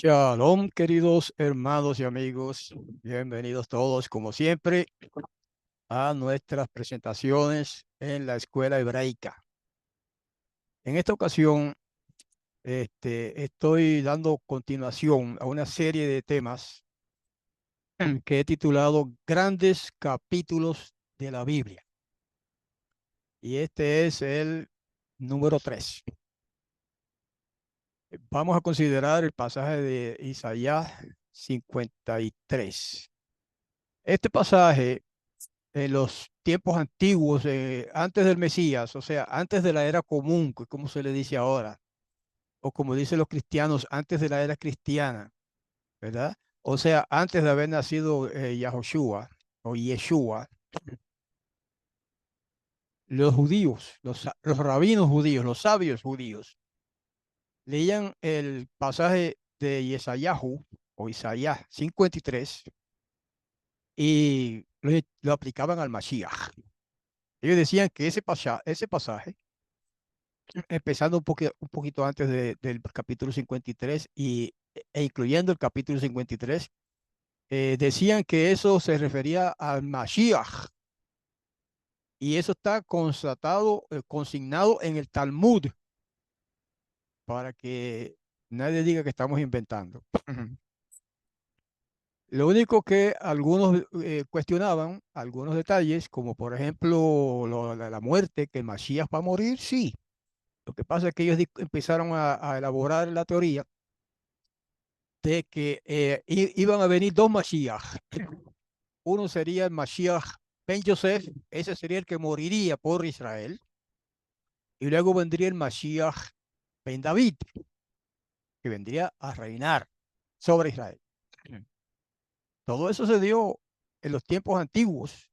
Shalom, queridos hermanos y amigos. Bienvenidos todos, como siempre, a nuestras presentaciones en la escuela hebraica. En esta ocasión, estoy dando continuación a una serie de temas que he titulado Grandes Capítulos de la Biblia. Y este es el número 3. Vamos a considerar el pasaje de Isaías 53. Este pasaje en los tiempos antiguos, antes del Mesías, o sea, antes de la era común, que como se le dice ahora, o como dicen los cristianos, antes de la era cristiana, ¿verdad? O sea, antes de haber nacido Yahoshua o Yeshua, los judíos, los rabinos judíos, los sabios judíos, leían el pasaje de Yesayahu o Isaías 53 y lo aplicaban al Mashiach. Ellos decían que ese pasaje empezando un poquito antes del capítulo 53 e incluyendo el capítulo 53, decían que eso se refería al Mashiach y eso está constatado, consignado en el Talmud para que nadie diga que estamos inventando. Lo único que algunos cuestionaban, algunos detalles, como por ejemplo la muerte, que el Mashiach va a morir, sí. Lo que pasa es que ellos empezaron a elaborar la teoría de que iban a venir dos Mashiach. Uno sería el Mashiach Ben Yosef, ese sería el que moriría por Israel, y luego vendría el Mashiach Ben David, que vendría a reinar sobre Israel. Todo eso se dio en los tiempos antiguos,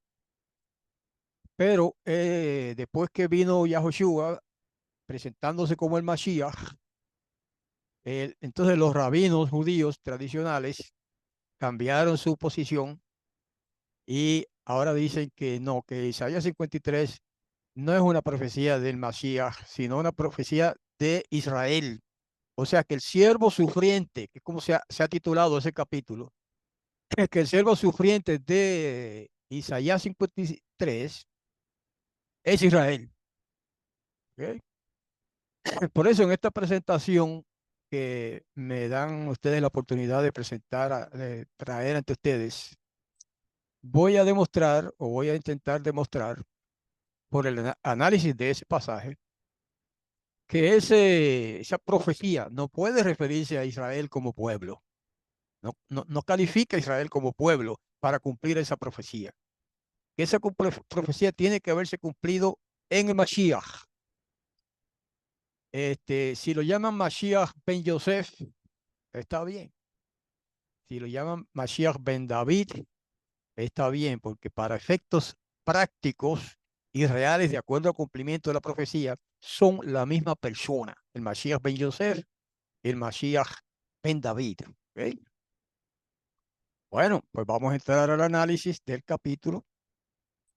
pero después que vino Yahoshua presentándose como el Mashiach, entonces los rabinos judíos tradicionales cambiaron su posición y ahora dicen que no, que Isaías 53 no es una profecía del Mashiach, sino una profecía de Israel. O sea, que el siervo sufriente, que es como se ha titulado ese capítulo, que el siervo sufriente de Isaías 53 es Israel. ¿Ok? Por eso en esta presentación que me dan ustedes la oportunidad de presentar, de traer ante ustedes, voy a demostrar o voy a intentar demostrar por el análisis de ese pasaje que esa profecía no puede referirse a Israel como pueblo. No califica a Israel como pueblo para cumplir esa profecía. Esa profecía tiene que haberse cumplido en el Mashiach. Si lo llaman Mashiach ben Yosef, está bien. Si lo llaman Mashiach ben David, está bien, porque para efectos prácticos y reales, de acuerdo al cumplimiento de la profecía, son la misma persona, el Mashiach ben Yosef y el Mashiach ben David. ¿Ok? Bueno, pues vamos a entrar al análisis del capítulo.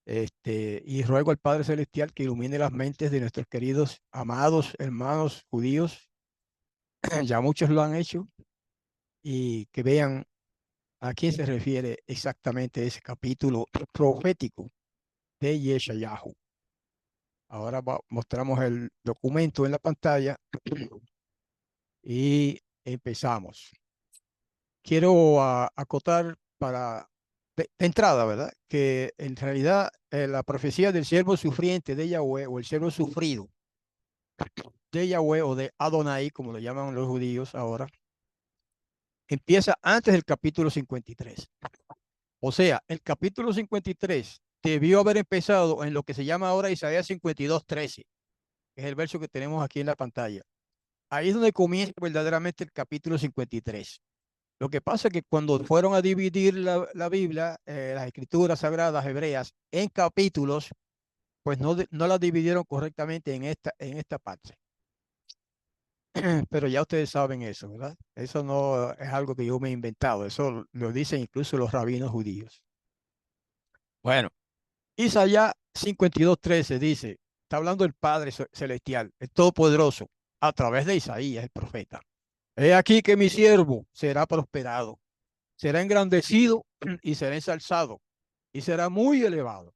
Y ruego al Padre Celestial que ilumine las mentes de nuestros queridos, amados hermanos judíos, ya muchos lo han hecho, y que vean a quién se refiere exactamente ese capítulo profético de Yeshayahu. Ahora mostramos el documento en la pantalla y empezamos. Quiero acotar de entrada, ¿verdad? Que en realidad la profecía del siervo sufriente de Yahweh o el siervo sufrido de Yahweh o de Adonai, como lo llaman los judíos ahora, empieza antes del capítulo 53. O sea, el capítulo 53 debió haber empezado en lo que se llama ahora Isaías 52:13, que es el verso que tenemos aquí en la pantalla. Ahí es donde comienza verdaderamente el capítulo 53. Lo que pasa es que cuando fueron a dividir la Biblia, las escrituras sagradas hebreas, en capítulos, pues no las dividieron correctamente en esta parte. Pero ya ustedes saben eso, ¿verdad? Eso no es algo que yo me he inventado, eso lo dicen incluso los rabinos judíos. Bueno, Isaías 52:13 dice, está hablando el Padre Celestial, el Todopoderoso, a través de Isaías, el profeta. He aquí que mi siervo será prosperado, será engrandecido y será ensalzado y será muy elevado.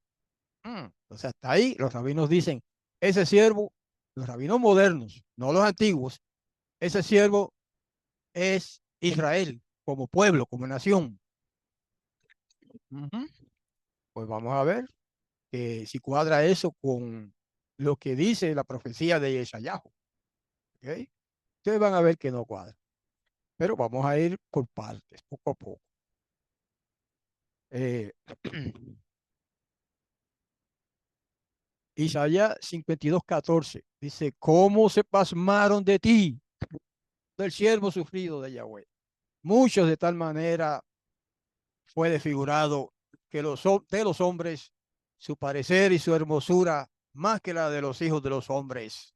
O sea, hasta ahí los rabinos dicen, ese siervo, los rabinos modernos, no los antiguos, ese siervo es Israel como pueblo, como nación. Ujú. Pues vamos a ver que si cuadra eso con lo que dice la profecía de Yeshayahu. ¿Ok? Ustedes van a ver que no cuadra, pero vamos a ir por partes, poco a poco. Eh, Isaías 52:14 dice, ¿cómo se pasmaron de ti, del siervo sufrido de Yahweh? Muchos de tal manera fue desfigurado que de los hombres su parecer y su hermosura más que la de los hijos de los hombres.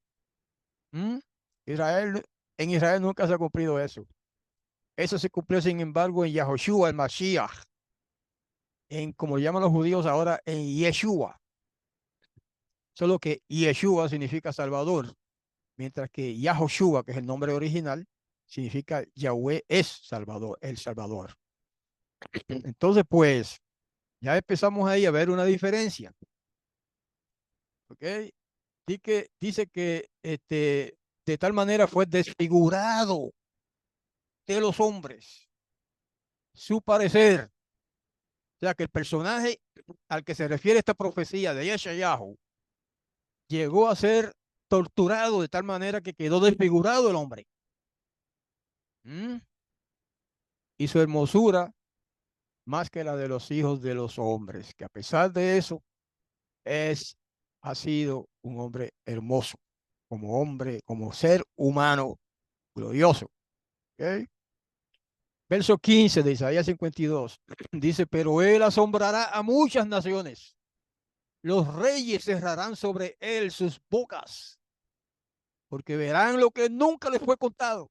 ¿Mm? Israel, en Israel nunca se ha cumplido eso. Eso se cumplió, sin embargo, en Yahoshua, el Mashiach, en como llaman los judíos ahora, en Yeshua. Solo que Yeshua significa Salvador, mientras que Yahoshua, que es el nombre original, significa Yahweh es Salvador, el Salvador. Entonces, pues, ya empezamos ahí a ver una diferencia. ¿Ok? Dice que de tal manera fue desfigurado de los hombres su parecer. O sea que el personaje al que se refiere esta profecía de Yeshayahu llegó a ser torturado de tal manera que quedó desfigurado el hombre. ¿Mm? Y su hermosura más que la de los hijos de los hombres, que a pesar de eso es, ha sido un hombre hermoso, como hombre, como ser humano glorioso. ¿Ok? Verso 15 de Isaías 52 dice, pero él asombrará a muchas naciones. Los reyes cerrarán sobre él sus bocas, porque verán lo que nunca les fue contado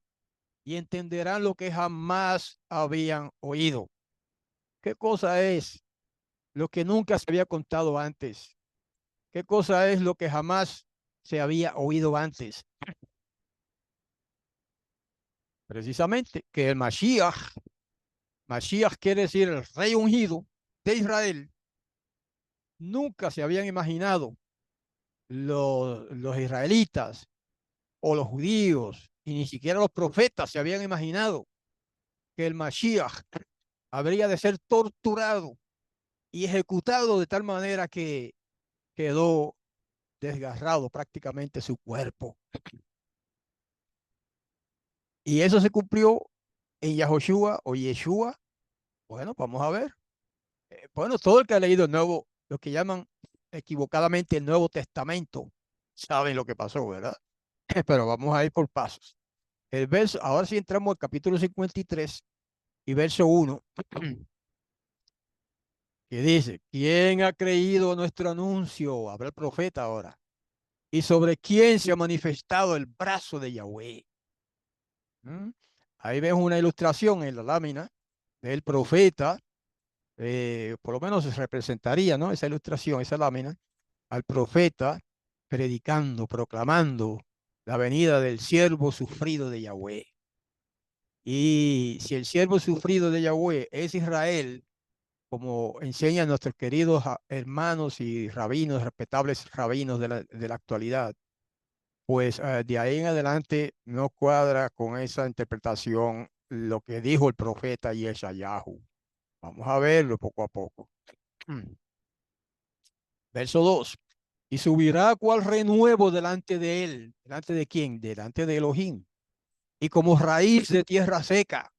y entenderán lo que jamás habían oído. ¿Qué cosa es lo que nunca se había contado antes? ¿Qué cosa es lo que jamás se había oído antes? Precisamente que el Mashiach, Mashiach quiere decir el rey ungido de Israel, nunca se habían imaginado los israelitas o los judíos, y ni siquiera los profetas se habían imaginado que el Mashiach habría de ser torturado y ejecutado de tal manera que quedó desgarrado prácticamente su cuerpo. Y eso se cumplió en Yahoshua o Yeshua. Bueno, vamos a ver. Bueno, todo el que ha leído el nuevo, lo que llaman equivocadamente el Nuevo Testamento, saben lo que pasó, ¿verdad? Pero vamos a ir por pasos. El verso, ahora sí entramos al capítulo 53 y verso 1, que dice, ¿quién ha creído nuestro anuncio? Habla el profeta ahora. ¿Y sobre quién se ha manifestado el brazo de Yahweh? ¿Mm? Ahí vemos una ilustración en la lámina del profeta, por lo menos se representaría, ¿no? Esa ilustración, esa lámina, al profeta predicando, proclamando la venida del siervo sufrido de Yahweh. Y si el siervo sufrido de Yahweh es Israel, como enseñan nuestros queridos hermanos y rabinos, respetables rabinos de la actualidad, pues de ahí en adelante no cuadra con esa interpretación lo que dijo el profeta Yeshayahu. Vamos a verlo poco a poco. Verso 2. Y subirá cual renuevo delante de él. ¿Delante de quién? Delante de Elohim. Y como raíz de tierra seca.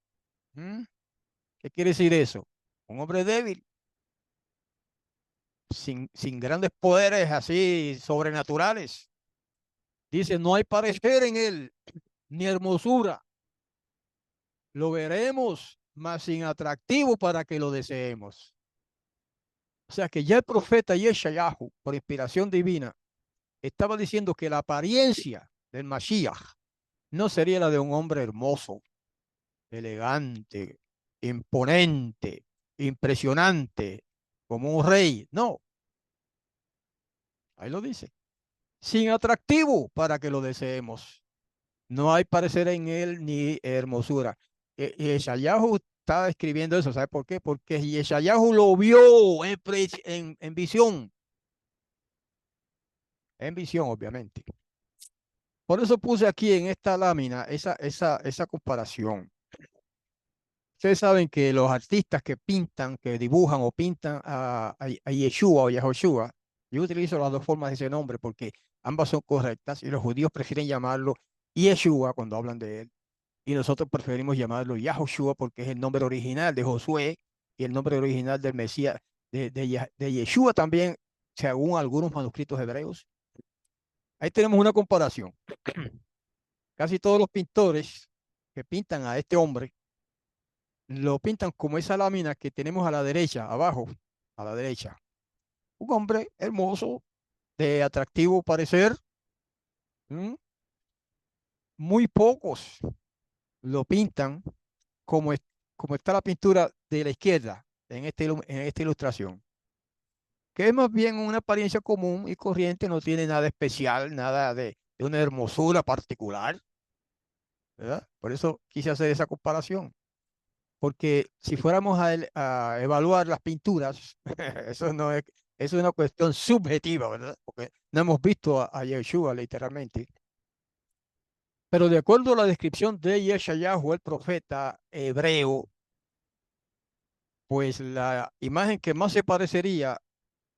¿Mm? ¿Qué quiere decir eso? Un hombre débil, sin grandes poderes así sobrenaturales. Dice, no hay parecer en él, ni hermosura. Lo veremos, mas sin atractivo para que lo deseemos. O sea que ya el profeta Yeshayahu, por inspiración divina, estaba diciendo que la apariencia del Mashiach no sería la de un hombre hermoso, elegante, imponente, impresionante, como un rey. No, ahí lo dice. Sin atractivo para que lo deseemos. No hay parecer en él ni hermosura. Yeshayahu está escribiendo eso, ¿sabe por qué? Porque Yeshayahu lo vio en visión, obviamente. Por eso puse aquí en esta lámina esa comparación. Ustedes saben que los artistas que pintan, que dibujan o pintan a Yeshua o Yahoshua, yo utilizo las dos formas de ese nombre porque ambas son correctas y los judíos prefieren llamarlo Yeshua cuando hablan de él y nosotros preferimos llamarlo Yahoshua porque es el nombre original de Josué y el nombre original del Mesías, de Yeshua también, según algunos manuscritos hebreos. Ahí tenemos una comparación. Casi todos los pintores que pintan a este hombre lo pintan como esa lámina que tenemos a la derecha, abajo, a la derecha. Un hombre hermoso, de atractivo parecer. ¿Mm? Muy pocos lo pintan como, como está la pintura de la izquierda en esta ilustración, que es más bien una apariencia común y corriente, no tiene nada especial, nada de una hermosura particular, ¿verdad? Por eso quise hacer esa comparación. Porque si fuéramos a evaluar las pinturas, eso no es, eso es una cuestión subjetiva, ¿verdad? Porque no hemos visto a Yeshua literalmente. Pero de acuerdo a la descripción de Yeshayahu, el profeta hebreo, pues la imagen que más se parecería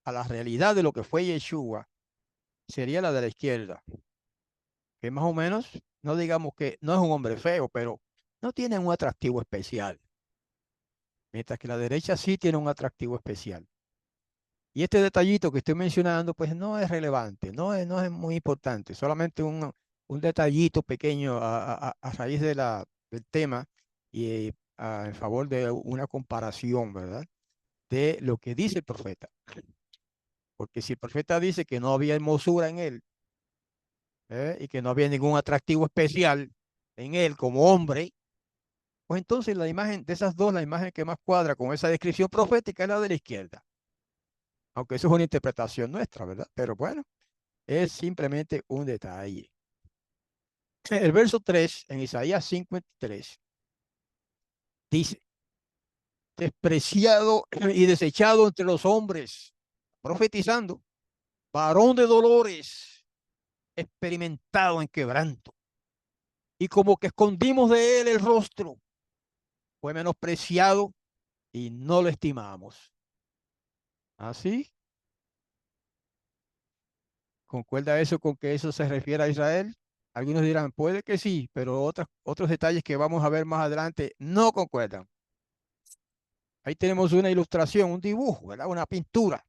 a la realidad de lo que fue Yeshua sería la de la izquierda, que más o menos, no digamos que no es un hombre feo, pero no tiene un atractivo especial, mientras que la derecha sí tiene un atractivo especial. Y este detallito que estoy mencionando, pues no es relevante, no es muy importante, solamente un detallito pequeño a raíz del tema y en favor de una comparación, ¿verdad? De lo que dice el profeta. Porque si el profeta dice que no había hermosura en él, y que no había ningún atractivo especial en él como hombre, pues entonces la imagen de esas dos, la imagen que más cuadra con esa descripción profética es la de la izquierda. Aunque eso es una interpretación nuestra, ¿verdad? Pero bueno. Es simplemente un detalle. El verso 3 en Isaías 53 dice, despreciado y desechado entre los hombres, profetizando, varón de dolores, experimentado en quebranto, y como que escondimos de él el rostro, fue menospreciado y no lo estimamos. ¿Así? ¿Concuerda eso con que eso se refiere a Israel? Algunos dirán, puede que sí, pero otros detalles que vamos a ver más adelante no concuerdan. Ahí tenemos una ilustración, un dibujo, ¿verdad? Una pintura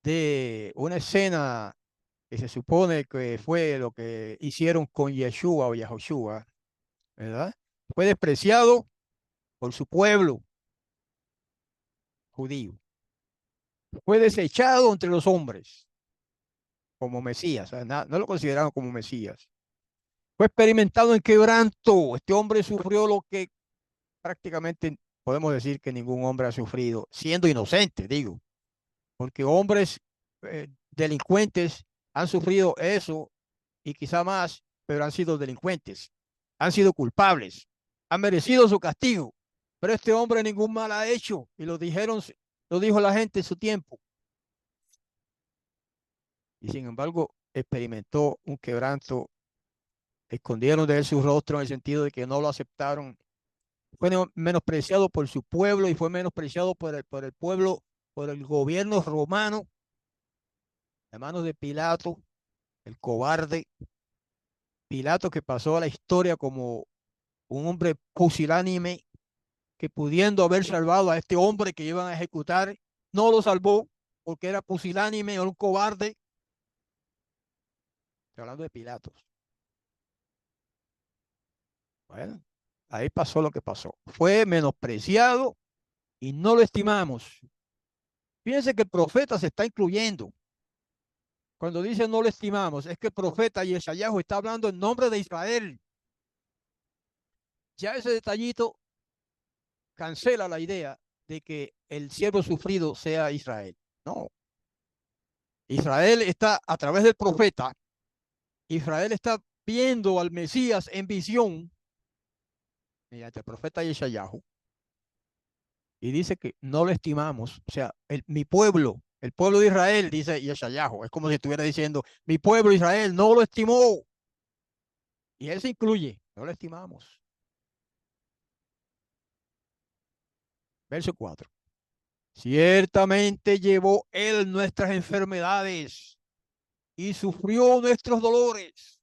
de una escena que se supone que fue lo que hicieron con Yeshua o Yahoshua, ¿verdad? Fue despreciado por su pueblo judío. Fue desechado entre los hombres como Mesías, o sea, no lo consideraron como Mesías. Fue experimentado en quebranto. Este hombre sufrió lo que prácticamente podemos decir que ningún hombre ha sufrido, siendo inocente, digo. Porque hombres delincuentes han sufrido eso y quizá más, pero han sido delincuentes, han sido culpables, han merecido su castigo. Pero este hombre ningún mal ha hecho y lo dijo la gente en su tiempo. Y sin embargo, experimentó un quebranto, escondieron de él su rostro en el sentido de que no lo aceptaron. Fue menospreciado por su pueblo y fue menospreciado por el pueblo, por el gobierno romano, en manos de Pilato, el cobarde Pilato, que pasó a la historia como un hombre pusilánime que pudiendo haber salvado a este hombre que iban a ejecutar, no lo salvó porque era pusilánime, era un cobarde. Estoy hablando de Pilatos. Bueno, ahí pasó lo que pasó. Fue menospreciado y no lo estimamos. Fíjense que el profeta se está incluyendo. Cuando dice no lo estimamos, es que el profeta Yeshayahu está hablando en nombre de Israel. Ya ese detallito cancela la idea de que el siervo sufrido sea Israel. No, Israel está a través del profeta, Israel está viendo al Mesías en visión, mediante el profeta Yeshayahu, y dice que no lo estimamos. O sea, mi pueblo, el pueblo de Israel, dice Yeshayahu, es como si estuviera diciendo, mi pueblo Israel no lo estimó. Y él se incluye, no lo estimamos. Verso 4. Ciertamente llevó él nuestras enfermedades y sufrió nuestros dolores.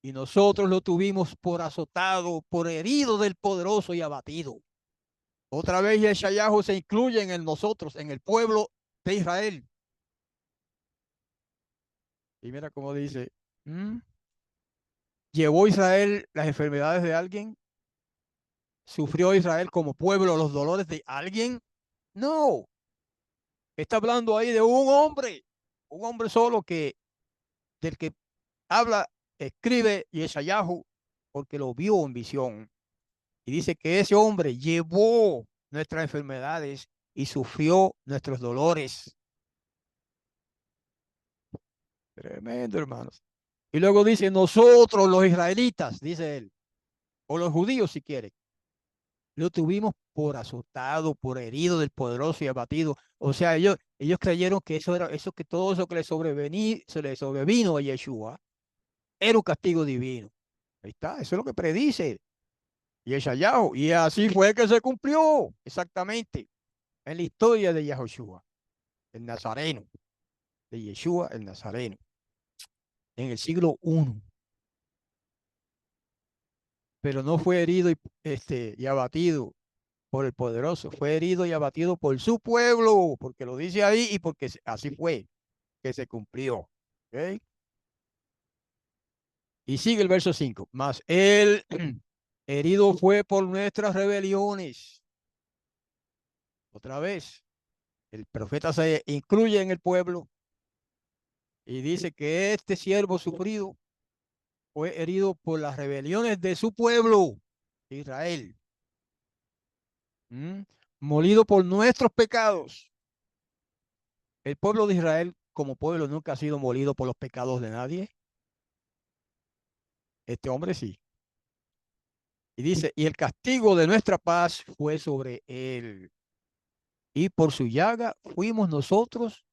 Y nosotros lo tuvimos por azotado, por herido del poderoso y abatido. Otra vez Yeshayahu se incluye en el nosotros, en el pueblo de Israel. Y mira cómo dice, ¿llevó Israel las enfermedades de alguien? ¿Sufrió Israel como pueblo los dolores de alguien? No, está hablando ahí de un hombre solo del que habla, escribe Yeshayahu, porque lo vio en visión. Y dice que ese hombre llevó nuestras enfermedades y sufrió nuestros dolores. Tremendo, hermanos. Y luego dice, nosotros los israelitas, dice él, o los judíos si quieren, lo tuvimos por azotado, por herido del poderoso y abatido. O sea, ellos creyeron que eso era, eso que todo eso que se le sobrevino a Yeshua era un castigo divino. Ahí está, eso es lo que predice Yeshayahu. Y así fue que se cumplió, exactamente, en la historia de Yahushua, el Nazareno, de Yeshua el Nazareno, en el siglo I. Pero no fue herido y abatido por el poderoso, fue herido y abatido por su pueblo, porque lo dice ahí y porque así fue que se cumplió. ¿Okay? Y sigue el verso 5. Mas él herido fue por nuestras rebeliones. Otra vez, el profeta se incluye en el pueblo y dice que este siervo sufrido fue herido por las rebeliones de su pueblo, Israel. ¿Mm? Molido por nuestros pecados. El pueblo de Israel como pueblo nunca ha sido molido por los pecados de nadie. Este hombre sí. Y dice, y el castigo de nuestra paz fue sobre él. Y por su llaga fuimos nosotros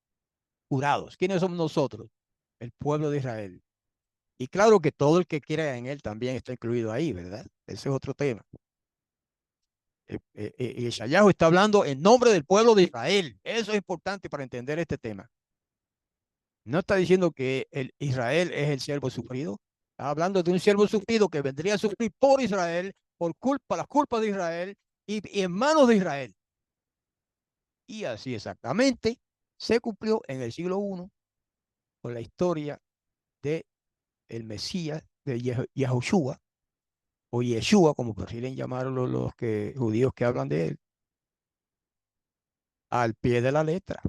curados. ¿Quiénes somos nosotros? El pueblo de Israel. Y claro que todo el que quiera en él también está incluido ahí, ¿verdad? Ese es otro tema. Yeshayahu está hablando en nombre del pueblo de Israel. Eso es importante para entender este tema. No está diciendo que Israel es el siervo sufrido. Está hablando de un siervo sufrido que vendría a sufrir por Israel, por culpa, las culpas de Israel y en manos de Israel. Y así exactamente se cumplió en el siglo I con la historia de el Mesías de Yahushua o Yeshua, como prefieren llamarlo judíos que hablan de él, al pie de la letra.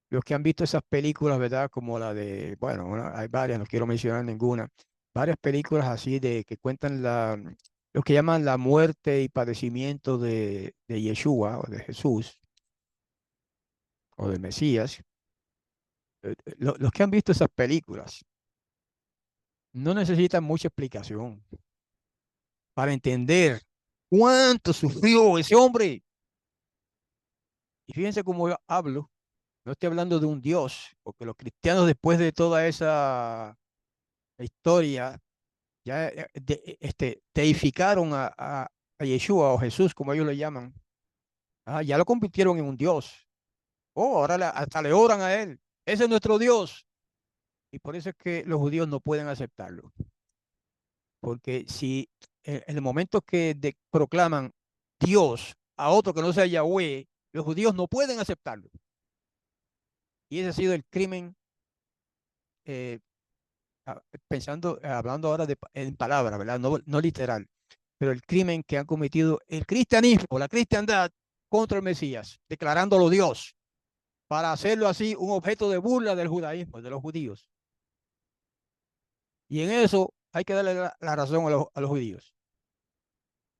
Los que han visto esas películas, ¿verdad? Como la de, bueno, hay varias, no quiero mencionar ninguna, varias películas así de que cuentan lo que llaman la muerte y padecimiento de Yeshua o de Jesús o del Mesías. Los que han visto esas películas no necesitan mucha explicación para entender cuánto sufrió ese hombre. Y fíjense cómo yo hablo, no estoy hablando de un Dios, porque los cristianos después de toda esa historia ya deificaron a Yeshua o Jesús, como ellos le llaman. Ya lo convirtieron en un Dios. Oh, ahora hasta le oran a él. Ese es nuestro Dios. Y por eso es que los judíos no pueden aceptarlo. Porque si en el momento que proclaman Dios a otro que no sea Yahweh, los judíos no pueden aceptarlo. Y ese ha sido el crimen, eh, hablando ahora en palabras, ¿verdad? No, no literal, pero el crimen que han cometido el cristianismo, la cristiandad contra el Mesías, declarándolo Dios, para hacerlo así un objeto de burla del judaísmo, de los judíos. Y en eso hay que darle la razón a los judíos.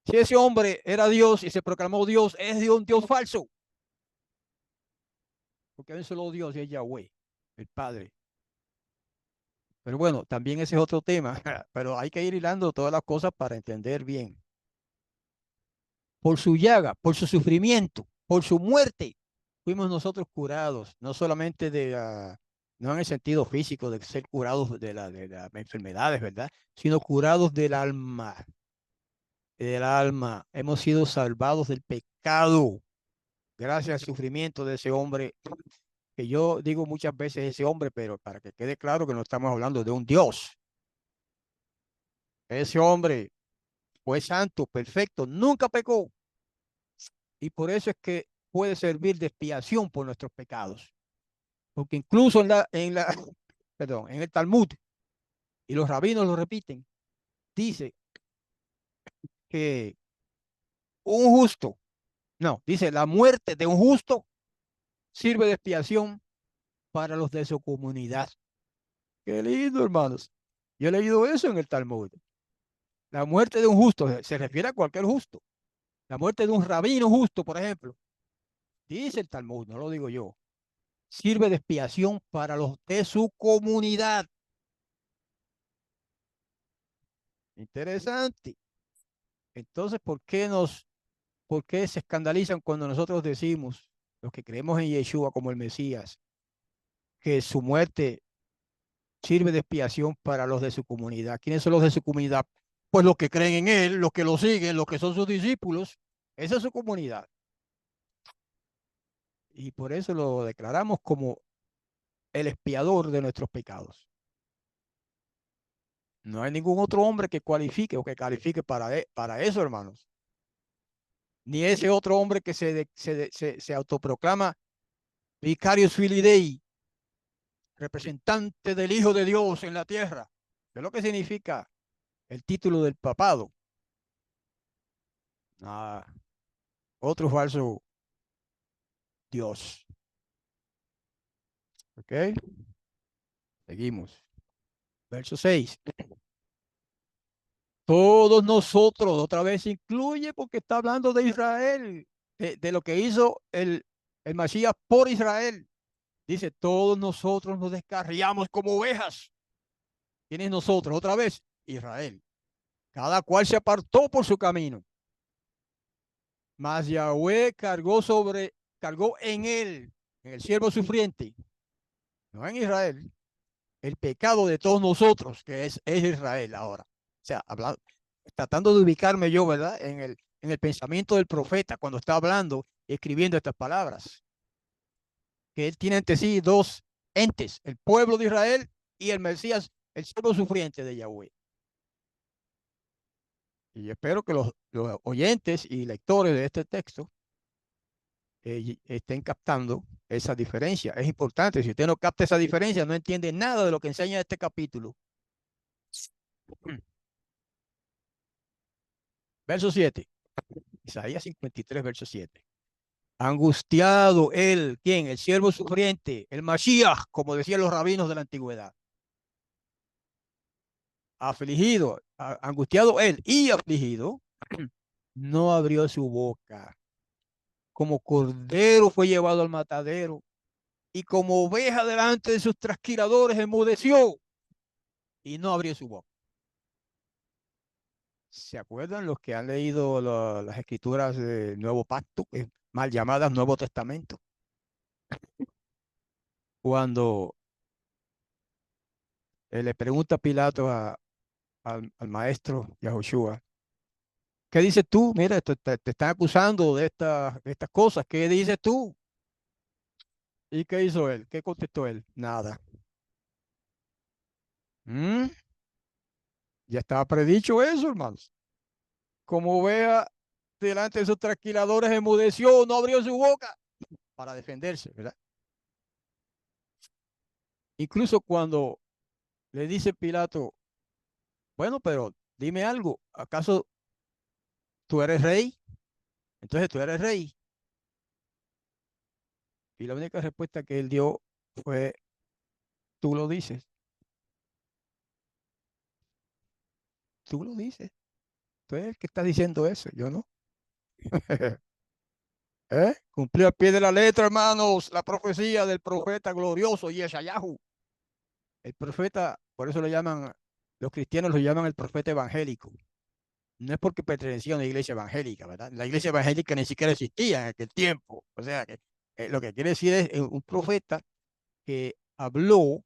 Si ese hombre era Dios y se proclamó Dios, es un Dios falso. Porque hay un solo Dios y es Yahweh, el Padre. Pero bueno, también ese es otro tema, pero hay que ir hilando todas las cosas para entender bien. Por su llaga, por su sufrimiento, por su muerte, fuimos nosotros curados, no solamente no en el sentido físico de ser curados de las enfermedades, ¿verdad? Sino curados del alma, del alma. Hemos sido salvados del pecado gracias al sufrimiento de ese hombre, que yo digo muchas veces ese hombre, pero para que quede claro que no estamos hablando de un Dios. Ese hombre fue santo, perfecto, nunca pecó. Y por eso es que puede servir de expiación por nuestros pecados. Porque incluso perdón, en el Talmud, y los rabinos lo repiten, dice que un justo, no, dice la muerte de un justo sirve de expiación para los de su comunidad. Qué lindo, hermanos. Yo he leído eso en el Talmud. La muerte de un justo se refiere a cualquier justo. La muerte de un rabino justo, por ejemplo, dice el Talmud, no lo digo yo, sirve de expiación para los de su comunidad. Interesante. Entonces, por qué se escandalizan cuando nosotros decimos, los que creemos en Yeshua como el Mesías, que su muerte sirve de expiación para los de su comunidad? ¿Quiénes son los de su comunidad? Pues los que creen en él, los que lo siguen, los que son sus discípulos. Esa es su comunidad. Y por eso lo declaramos como el expiador de nuestros pecados. No hay ningún otro hombre que cualifique o que califique para eso, hermanos. Ni ese otro hombre que se autoproclama Vicarius Filii Dei, representante del Hijo de Dios en la tierra. ¿Qué es lo que significa el título del papado? Ah, otro falso Dios. ¿Ok? Seguimos. Verso 6. Todos nosotros, otra vez incluye porque está hablando de Israel, de lo que hizo el Masías por Israel. Dice, todos nosotros nos descarriamos como ovejas. ¿Quién es nosotros? Otra vez, Israel. Cada cual se apartó por su camino. Mas Yahweh cargó en el siervo sufriente, no en Israel, el pecado de todos nosotros, que es Israel ahora. O sea, tratando de ubicarme yo, ¿verdad? En el pensamiento del profeta cuando está hablando y escribiendo estas palabras. Que él tiene ante sí dos entes, el pueblo de Israel y el Mesías, el siervo sufriente de Yahweh. Y espero que los oyentes y lectores de este texto estén captando esa diferencia. Es importante. Si usted no capta esa diferencia, no entiende nada de lo que enseña este capítulo. Verso 7. Isaías 53, verso 7. Angustiado él, ¿quién? El siervo sufriente, el Mashiach, como decían los rabinos de la antigüedad. Afligido, angustiado él y afligido, no abrió su boca. Como cordero fue llevado al matadero y como oveja delante de sus trasquiladores enmudeció y no abrió su boca. ¿Se acuerdan los que han leído las escrituras del Nuevo Pacto, mal llamadas Nuevo Testamento? Cuando le pregunta Pilato al maestro Yahushua, ¿qué dices tú? Mira, te están acusando de estas cosas. ¿Qué dices tú? ¿Y qué hizo él? ¿Qué contestó él? Nada. ¿Mm? Ya estaba predicho eso, hermanos. Como vea delante de sus trasquiladores, enmudeció, no abrió su boca para defenderse, ¿verdad? Incluso cuando le dice Pilato, bueno, pero dime algo, ¿acaso tú eres rey? Entonces tú eres rey. Y la única respuesta que él dio fue, tú lo dices, tú lo dices. Tú eres el que está diciendo eso, yo no. ¿Eh? Cumplió al pie de la letra, hermanos, la profecía del profeta glorioso Yeshayahu. El profeta por eso lo llaman, los cristianos lo llaman el profeta evangélico. No es porque pertenecía a una iglesia evangélica, ¿verdad? La iglesia evangélica ni siquiera existía en aquel tiempo. O sea, que lo que quiere decir es un profeta que habló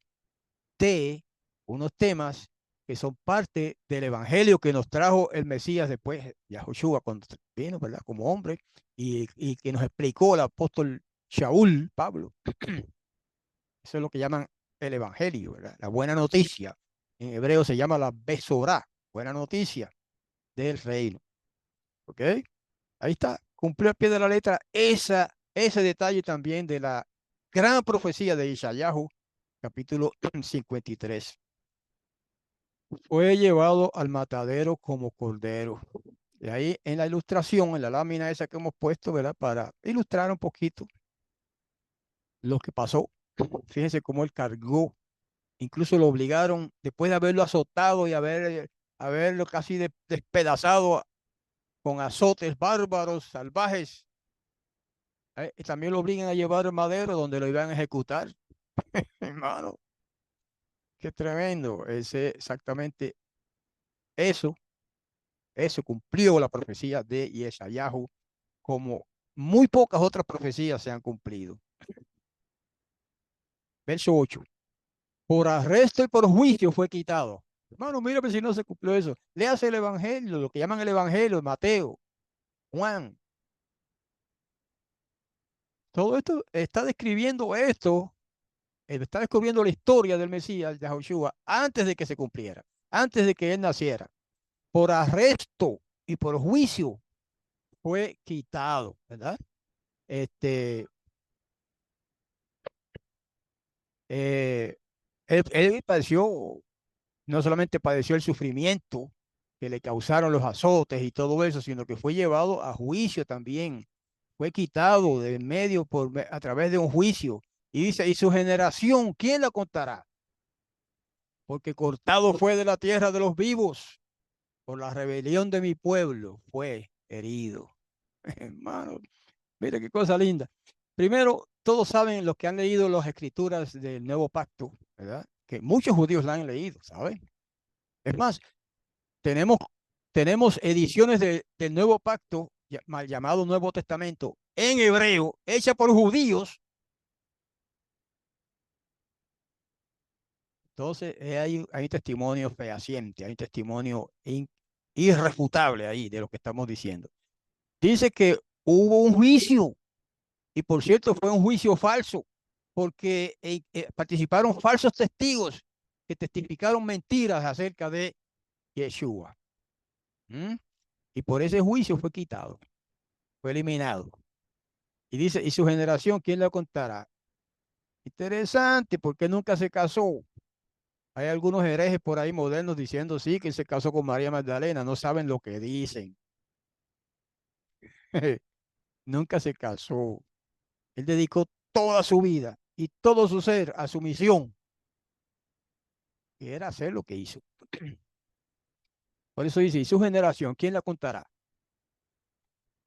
de unos temas que son parte del evangelio que nos trajo el Mesías después, Yahushua, cuando vino, ¿verdad? Como hombre, y que nos explicó el apóstol Shaul, Pablo. Eso es lo que llaman el evangelio, ¿verdad? La buena noticia. En hebreo se llama la Besorá, buena noticia del reino. ¿Ok? Ahí está, cumplió al pie de la letra ese detalle también de la gran profecía de Isaías, capítulo 53. Fue llevado al matadero como cordero. Y ahí en la ilustración, en la lámina esa que hemos puesto, ¿verdad? Para ilustrar un poquito lo que pasó. Fíjense cómo él cargó, incluso lo obligaron, después de haberlo azotado y haberlo casi despedazado con azotes bárbaros, salvajes, y también lo obligan a llevar al madero donde lo iban a ejecutar. Hermano, qué tremendo. Ese, exactamente eso, eso cumplió la profecía de Yesayahu, como muy pocas otras profecías se han cumplido. Verso 8. Por arresto y por juicio fue quitado. Hermano, mira si no se cumplió eso. Léase el Evangelio, lo que llaman el Evangelio, Mateo, Juan. Todo esto está describiendo esto, está descubriendo la historia del Mesías, de Yahushua, antes de que se cumpliera, antes de que él naciera. Por arresto y por juicio fue quitado, ¿verdad? Este, eh, él padeció, no solamente padeció el sufrimiento que le causaron los azotes y todo eso, sino que fue llevado a juicio también. Fue quitado de en medio a través de un juicio. Y dice, y su generación, ¿quién la contará? Porque cortado fue de la tierra de los vivos, por la rebelión de mi pueblo fue herido. Hermano, mira qué cosa linda. Primero, todos saben los que han leído las escrituras del Nuevo Pacto, ¿verdad? Que muchos judíos la han leído, ¿saben? Es más, tenemos, tenemos ediciones del Nuevo Pacto, mal llamado Nuevo Testamento, en hebreo, hecha por judíos. Entonces, hay un testimonio fehaciente, hay un testimonio irrefutable ahí de lo que estamos diciendo. Dice que hubo un juicio, y por cierto, fue un juicio falso, porque participaron falsos testigos que testificaron mentiras acerca de Yeshua. ¿Mm? Y por ese juicio fue quitado, fue eliminado. Y dice, ¿y su generación quién la contará? Interesante, porque nunca se casó. Hay algunos herejes por ahí modernos diciendo sí, que se casó con María Magdalena, no saben lo que dicen. Nunca se casó. Él dedicó toda su vida y todo su ser a su misión, que era hacer lo que hizo. Por eso dice, ¿y su generación quién la contará?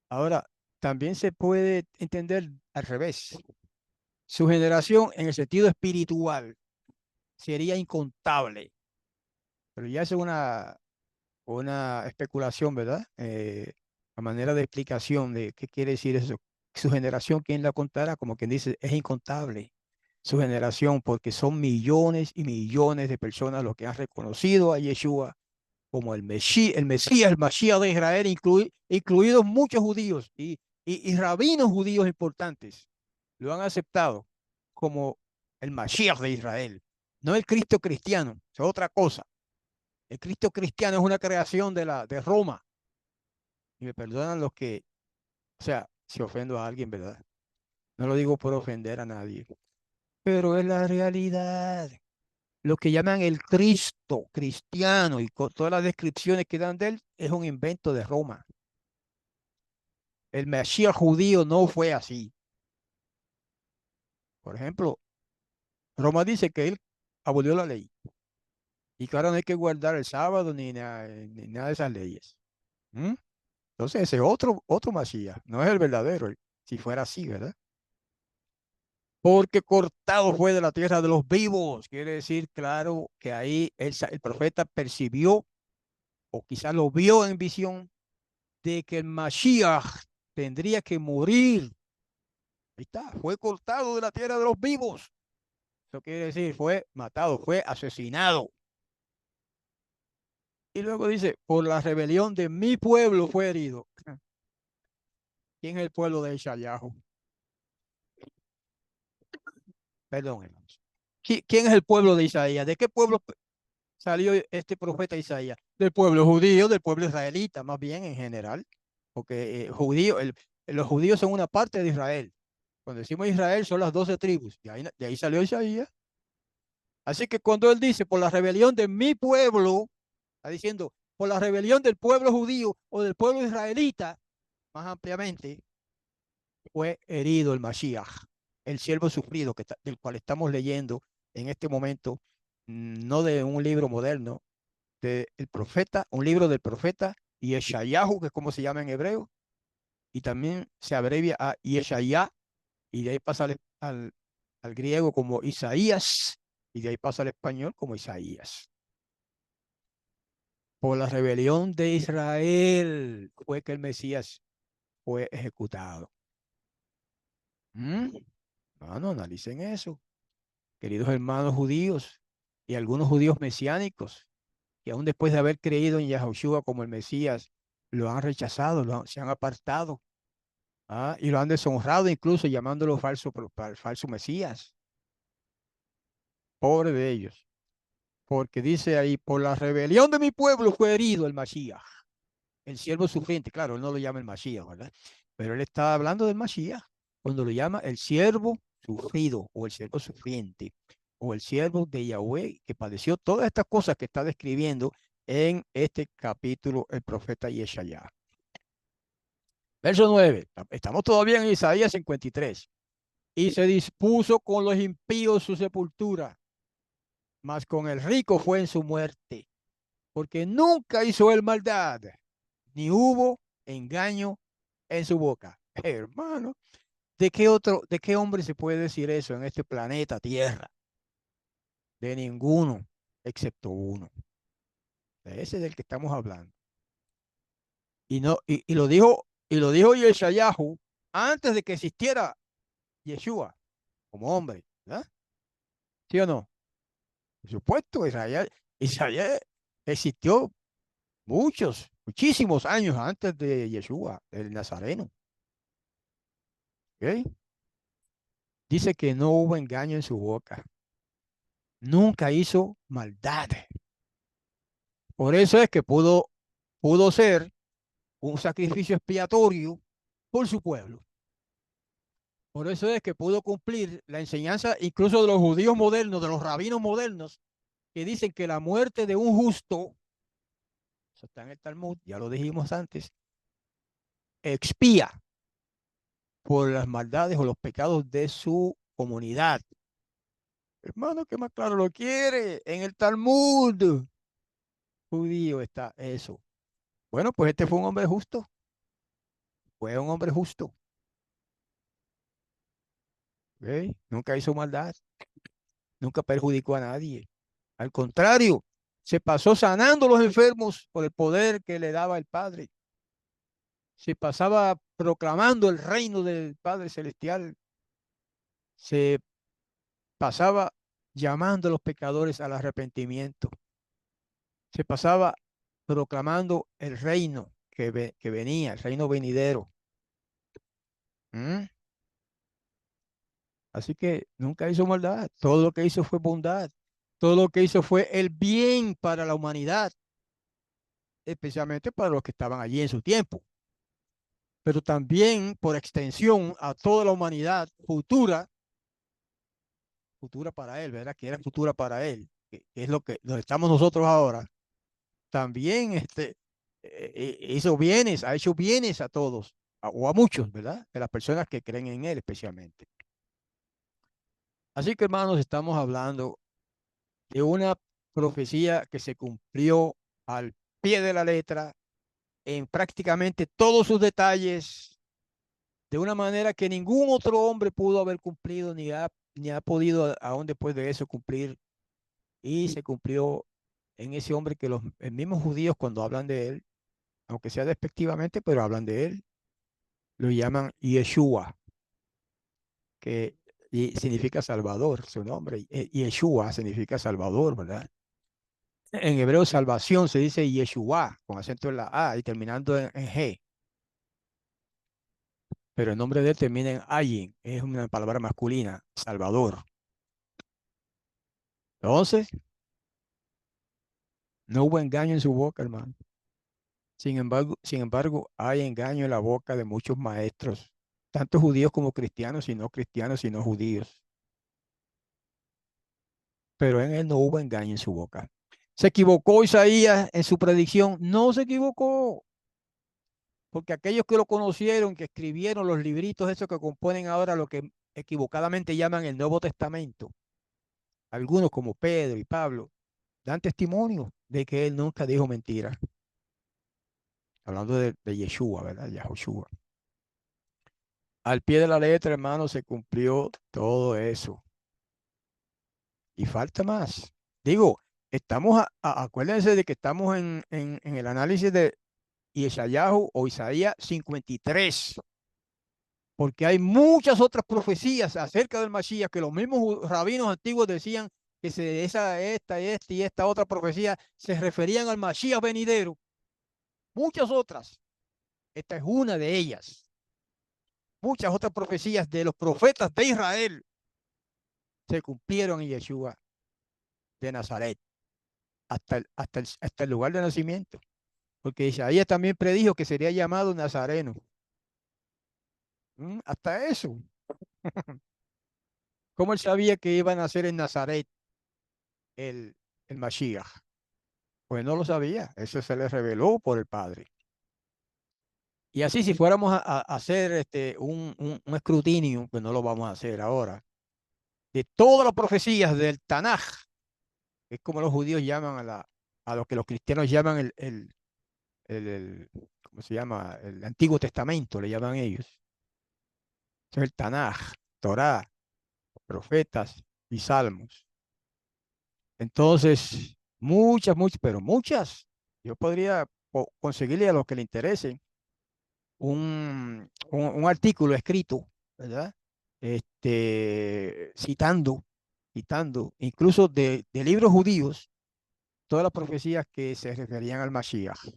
Ahora, también se puede entender al revés. Su generación en el sentido espiritual sería incontable, pero ya es una especulación, ¿verdad? A manera de explicación de qué quiere decir eso. Su generación, ¿quién la contará? Como quien dice, es incontable su generación, porque son millones y millones de personas los que han reconocido a Yeshua como el Mesías, el Mashiach de Israel, incluidos muchos judíos y rabinos judíos importantes. Lo han aceptado como el Mashiach de Israel, no el Cristo cristiano, es otra cosa. El Cristo cristiano es una creación de Roma. Y me perdonan los que, o sea, si ofendo a alguien, ¿verdad? No lo digo por ofender a nadie, pero es la realidad. Lo que llaman el Cristo cristiano y con todas las descripciones que dan de él es un invento de Roma. El Mesías judío no fue así. Por ejemplo, Roma dice que él abolió la ley y que ahora no hay que guardar el sábado ni nada de esas leyes. ¿Mm? Entonces ese otro Mesías, no es el verdadero, si fuera así, ¿verdad? porque cortado fue de la tierra de los vivos. Quiere decir, claro, que ahí el profeta percibió, o quizás lo vio en visión, de que el Mashiach tendría que morir. Ahí está, fue cortado de la tierra de los vivos. Eso quiere decir, fue matado, fue asesinado. Y luego dice, por la rebelión de mi pueblo fue herido. ¿Quién es el pueblo de Ishayahu? Perdón, hermanos. ¿Quién es el pueblo de Isaías? ¿De qué pueblo salió este profeta Isaías? Del pueblo judío, del pueblo israelita, más bien en general. Porque los judíos son una parte de Israel. Cuando decimos Israel son las 12 tribus. De ahí salió Isaías. Así que cuando él dice, por la rebelión de mi pueblo, está diciendo, por la rebelión del pueblo judío o del pueblo israelita, más ampliamente, fue herido el Mashiach, el siervo sufrido del cual estamos leyendo en este momento, no de un libro moderno, del profeta, un libro del profeta Yeshayahu, que es como se llama en hebreo, y también se abrevia a Yeshayá, y de ahí pasa al griego como Isaías, y de ahí pasa al español como Isaías. Por la rebelión de Israel fue que el Mesías fue ejecutado. No analicen eso, queridos hermanos judíos y algunos judíos mesiánicos, que aún después de haber creído en Yahushua como el Mesías, lo han rechazado, se han apartado, y lo han deshonrado, incluso llamándolo falso Mesías. Pobre de ellos, porque dice ahí, por la rebelión de mi pueblo fue herido el Mashiach, el siervo sufriente. Claro, él no lo llama el Mashiach, ¿verdad? Pero él está hablando del Mashiach cuando lo llama el siervo sufrido o el siervo sufriente o el siervo de Yahweh que padeció todas estas cosas que está describiendo en este capítulo el profeta Yeshayá. Verso 9. Estamos todavía en Isaías 53. Y se dispuso con los impíos su sepultura, mas con el rico fue en su muerte, porque nunca hizo él maldad, ni hubo engaño en su boca. Hermano, de qué hombre se puede decir eso en este planeta Tierra? De ninguno, excepto uno. De ese del que estamos hablando. Y no, y lo dijo Yeshayahu antes de que existiera Yeshua como hombre, ¿verdad? ¿Sí o no? Por supuesto, Israel existió muchísimos años antes de Yeshua, el Nazareno. ¿Ok? Dice que no hubo engaño en su boca. Nunca hizo maldad. Por eso es que pudo ser un sacrificio expiatorio por su pueblo. Por eso es que pudo cumplir la enseñanza incluso de los judíos modernos, de los rabinos modernos, que dicen que la muerte de un justo, eso está en el Talmud, ya lo dijimos antes, expía por las maldades o los pecados de su comunidad. Hermano, ¿qué más claro lo quiere? En el Talmud judío está eso. Bueno, pues este fue un hombre justo. Fue un hombre justo. ¿Ok? Nunca hizo maldad. Nunca perjudicó a nadie. Al contrario, se pasó sanando a los enfermos por el poder que le daba el Padre. Se pasaba proclamando el reino del Padre Celestial. Se pasaba llamando a los pecadores al arrepentimiento. Se pasaba proclamando el reino que venía, el reino venidero. ¿Mm? Así que nunca hizo maldad. Todo lo que hizo fue bondad. Todo lo que hizo fue el bien para la humanidad, especialmente para los que estaban allí en su tiempo, pero también por extensión a toda la humanidad futura para él, ¿verdad? Que era futura para él, que es donde estamos nosotros ahora. También ha hecho bienes a todos, o a muchos, ¿verdad? De las personas que creen en él especialmente. Así que, hermanos, estamos hablando de una profecía que se cumplió al pie de la letra en prácticamente todos sus detalles, de una manera que ningún otro hombre pudo haber cumplido, ni ha podido aún después de eso cumplir. Y se cumplió en ese hombre que los mismos judíos cuando hablan de él, aunque sea despectivamente, pero hablan de él, lo llaman Yeshua, que significa Salvador, su nombre. Yeshua significa Salvador, ¿verdad? En hebreo salvación se dice Yeshua, con acento en la A y terminando en G, pero el nombre de él termina en Ayin, es una palabra masculina, Salvador. Entonces, no hubo engaño en su boca, hermano. Sin embargo, hay engaño en la boca de muchos maestros, tanto judíos como cristianos y no judíos. Pero en él no hubo engaño en su boca. ¿Se equivocó Isaías en su predicción? No se equivocó, porque aquellos que lo conocieron, que escribieron los libritos esos que componen ahora lo que equivocadamente llaman el Nuevo Testamento, algunos como Pedro y Pablo, dan testimonio de que él nunca dijo mentira. Hablando de Yeshua, ¿verdad? Yahushua. Al pie de la letra, hermano, se cumplió todo eso. Y falta más. Digo, acuérdense de que estamos en el análisis de Yeshayahu o Isaías 53, porque hay muchas otras profecías acerca del Mashiach que los mismos rabinos antiguos decían que esta y esta otra profecía se referían al Mashiach venidero. Muchas otras. Esta es una de ellas. Muchas otras profecías de los profetas de Israel se cumplieron en Yeshua de Nazaret, hasta el lugar de nacimiento. Porque Isaías también predijo que sería llamado Nazareno. Hasta eso. ¿Cómo él sabía que iba a nacer en Nazaret el, el Mashiach? Pues no lo sabía. Eso se le reveló por el Padre. Y así, si fuéramos a hacer un escrutinio, pues no lo vamos a hacer ahora, de todas las profecías del Tanaj, que es como los judíos llaman a lo que los cristianos llaman ¿cómo se llama? El Antiguo Testamento, le llaman ellos. Eso es el Tanaj, Torá, profetas y salmos. Entonces, pero muchas. Yo podría conseguirle a los que le interese un artículo escrito, ¿verdad? Citando, incluso de libros judíos, todas las profecías que se referían al Mashiach.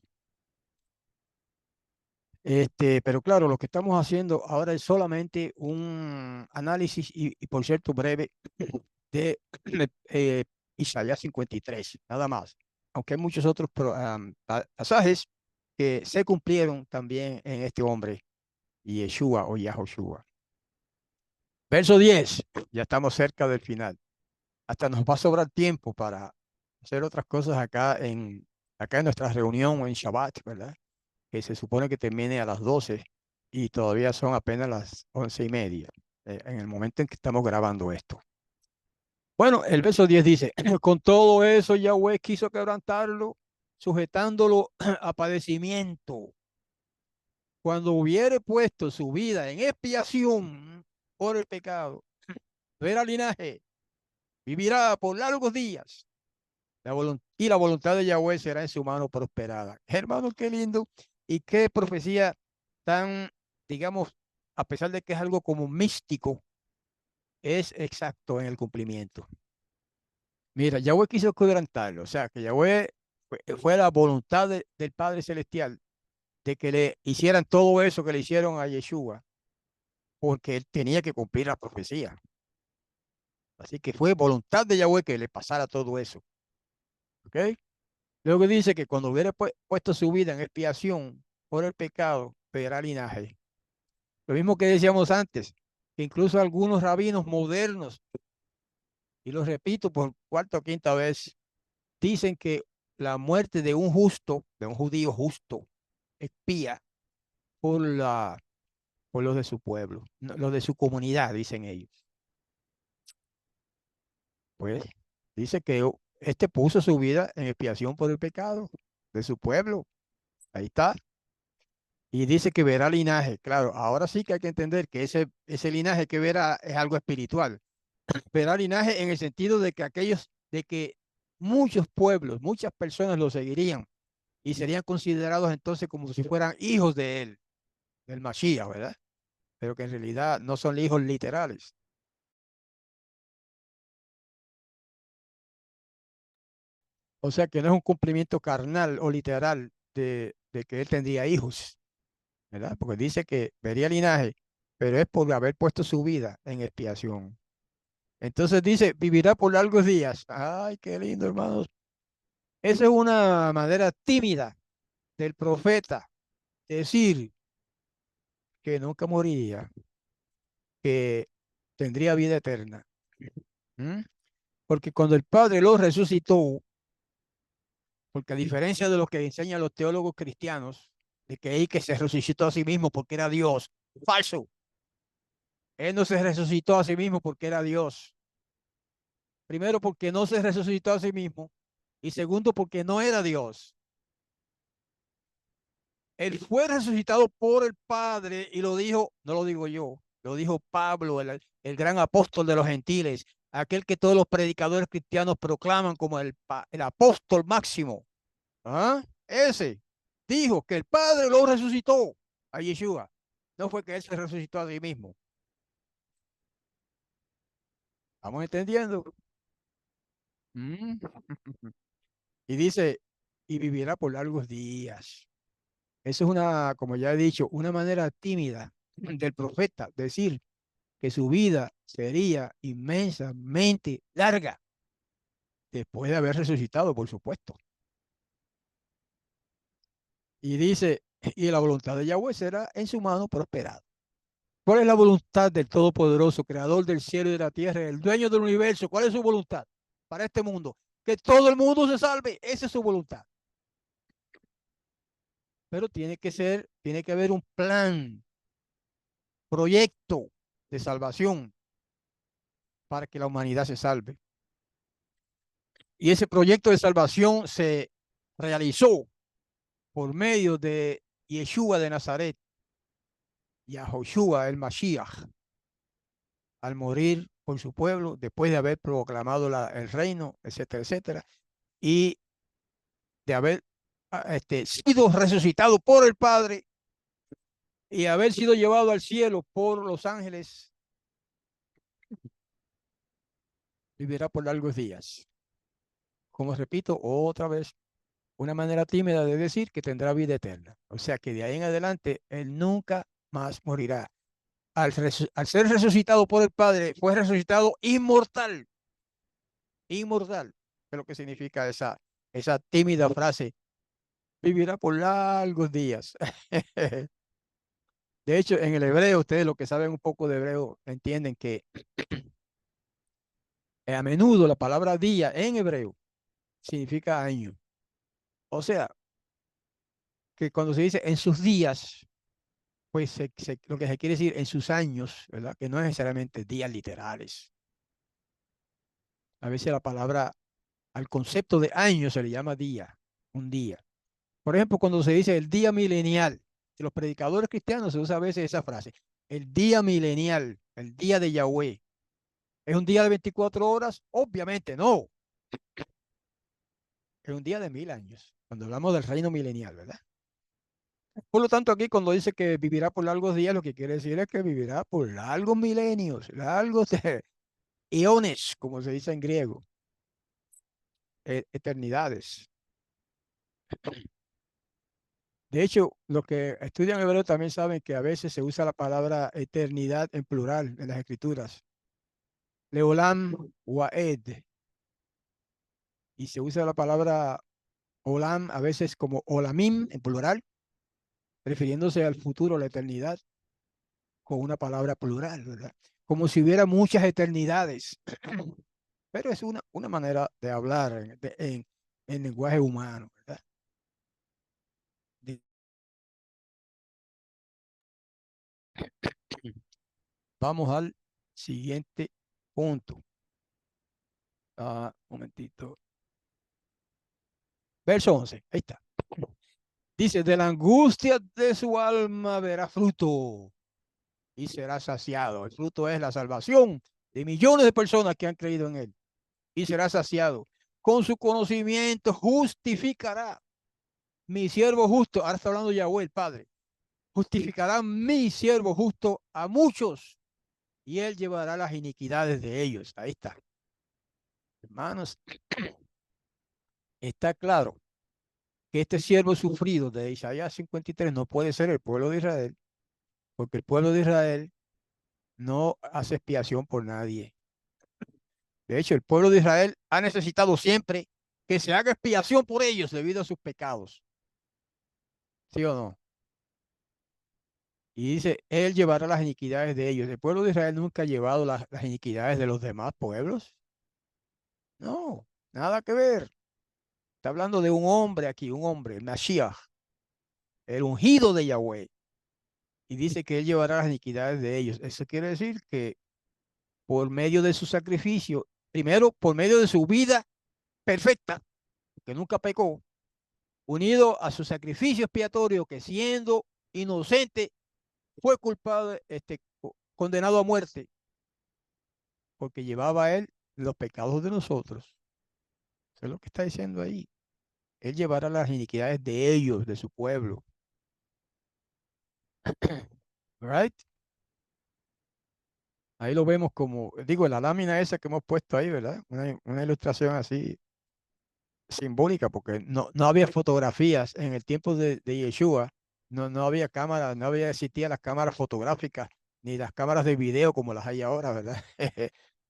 Pero claro, lo que estamos haciendo ahora es solamente un análisis y por cierto breve de Isaías 53, nada más. Aunque hay muchos otros pasajes que se cumplieron también en este hombre, Yeshua o Yahoshua. Verso 10, ya estamos cerca del final. Hasta nos va a sobrar tiempo para hacer otras cosas acá en nuestra reunión en Shabbat, ¿verdad? Que se supone que termine a las 12 y todavía son apenas las 11:30, en el momento en que estamos grabando esto. Bueno, el verso 10 dice, con todo eso Yahweh quiso quebrantarlo, sujetándolo a padecimiento. Cuando hubiere puesto su vida en expiación por el pecado, verá linaje, vivirá por largos días. Y la voluntad de Yahweh será en su mano prosperada. Hermano, qué lindo. Y qué profecía tan, digamos, a pesar de que es algo como místico, es exacto en el cumplimiento. Mira, Yahweh quiso quebrantarlo, o sea, que Yahweh fue la voluntad del Padre Celestial de que le hicieran todo eso que le hicieron a Yeshua, porque él tenía que cumplir la profecía. Así que fue voluntad de Yahweh que le pasara todo eso. ¿Ok? Luego dice que cuando hubiera puesto su vida en expiación por el pecado, verá linaje. Lo mismo que decíamos antes, que incluso algunos rabinos modernos, y lo repito por cuarta o quinta vez, dicen que la muerte de un justo, de un judío justo, expía por por los de su pueblo, los de su comunidad, dicen ellos. Pues dice que este puso su vida en expiación por el pecado de su pueblo. Ahí está. Y dice que verá linaje. Claro, ahora sí que hay que entender que ese linaje que verá es algo espiritual. Verá linaje en el sentido de que de que muchos pueblos, muchas personas lo seguirían y serían considerados entonces como si fueran hijos de él, del Mashiach, ¿verdad? Pero que en realidad no son hijos literales. O sea que no es un cumplimiento carnal o literal de que él tendría hijos, ¿verdad? Porque dice que vería linaje, pero es por haber puesto su vida en expiación. Entonces dice, vivirá por largos días. Ay, qué lindo, hermanos. Esa es una manera tímida del profeta decir que nunca moriría, que tendría vida eterna. ¿Mm? Porque cuando el Padre lo resucitó, porque a diferencia de lo que enseñan los teólogos cristianos, de que él que se resucitó a sí mismo porque era Dios, falso. Él no se resucitó a sí mismo porque era Dios. Primero porque no se resucitó a sí mismo y segundo porque no era Dios. Él fue resucitado por el Padre y lo dijo, no lo digo yo, lo dijo Pablo, el gran apóstol de los gentiles, aquel que todos los predicadores cristianos proclaman como el apóstol máximo. ¿Ah? Ese dijo que el Padre lo resucitó a Yeshua. No fue que él se resucitó a sí mismo. ¿Estamos entendiendo? Mm. Y dice, y vivirá por largos días. Eso es una, como ya he dicho, una manera tímida del profeta decir que su vida sería inmensamente larga después de haber resucitado, por supuesto. Y dice, y la voluntad de Yahweh será en su mano prosperada. ¿Cuál es la voluntad del Todopoderoso, creador del cielo y de la tierra, el dueño del universo? ¿Cuál es su voluntad para este mundo? Que todo el mundo se salve. Esa es su voluntad. Pero tiene que haber un plan, proyecto de salvación para que la humanidad se salve. Y ese proyecto de salvación se realizó por medio de Yeshua de Nazaret, Yahoshua el Mashiach, al morir por su pueblo, después de haber proclamado el reino, etcétera, etcétera, y de haber sido resucitado por el Padre y haber sido llevado al cielo por los ángeles, vivirá por largos días. Como repito otra vez, una manera tímida de decir que tendrá vida eterna. O sea que de ahí en adelante él nunca más morirá. Al ser resucitado por el Padre, fue resucitado inmortal, inmortal, es lo que significa esa tímida frase, vivirá por largos días. De hecho, en el hebreo, ustedes los que saben un poco de hebreo entienden que a menudo la palabra día en hebreo significa año. O sea, que cuando se dice en sus días, pues lo que se quiere decir en sus años, ¿verdad? Que no es necesariamente días literales. A veces la palabra, al concepto de año se le llama día, un día. Por ejemplo, cuando se dice el día milenial, de los predicadores cristianos se usa a veces esa frase, el día milenial, el día de Yahweh. ¿Es un día de 24 horas? Obviamente no. Es un día de 1000 años, cuando hablamos del reino milenial, ¿verdad? Por lo tanto, aquí cuando dice que vivirá por largos días, lo que quiere decir es que vivirá por largos milenios, largos eones, como se dice en griego, eternidades. De hecho, los que estudian hebreo también saben que a veces se usa la palabra eternidad en plural en las escrituras. Leolam Waed. Y se usa la palabra Olam a veces como Olamim en plural, refiriéndose al futuro, la eternidad, con una palabra plural, ¿verdad? Como si hubiera muchas eternidades. Pero es una manera de hablar en lenguaje humano, ¿verdad? De- Vamos al siguiente punto. Un momentito. Verso 11. Ahí está. Dice, de la angustia de su alma verá fruto y será saciado. El fruto es la salvación de millones de personas que han creído en él y será saciado. Con su conocimiento justificará mi siervo justo. Ahora está hablando Yahweh, el Padre. Justificará mi siervo justo a muchos y él llevará las iniquidades de ellos. Ahí está. Hermanos, está claro que este siervo sufrido de Isaías 53 no puede ser el pueblo de Israel, porque el pueblo de Israel no hace expiación por nadie. De hecho, el pueblo de Israel ha necesitado siempre que se haga expiación por ellos debido a sus pecados. ¿Sí o no? Y dice, Él llevará las iniquidades de ellos. El pueblo de Israel nunca ha llevado las iniquidades de los demás pueblos. No, nada que ver. Está hablando de un hombre aquí, un hombre, el Mashiach, el ungido de Yahweh. Y dice que Él llevará las iniquidades de ellos. Eso quiere decir que por medio de su sacrificio, primero por medio de su vida perfecta, que nunca pecó, unido a su sacrificio expiatorio, que siendo inocente fue culpado, condenado a muerte, porque llevaba a él los pecados de nosotros. Eso es lo que está diciendo ahí. Él llevará las iniquidades de ellos, de su pueblo. Right? Ahí lo vemos como, digo, la lámina esa que hemos puesto ahí, ¿verdad? Una ilustración así simbólica, porque no había fotografías en el tiempo de Yeshua, no había cámaras, no había existían las cámaras fotográficas, ni las cámaras de video como las hay ahora, ¿verdad?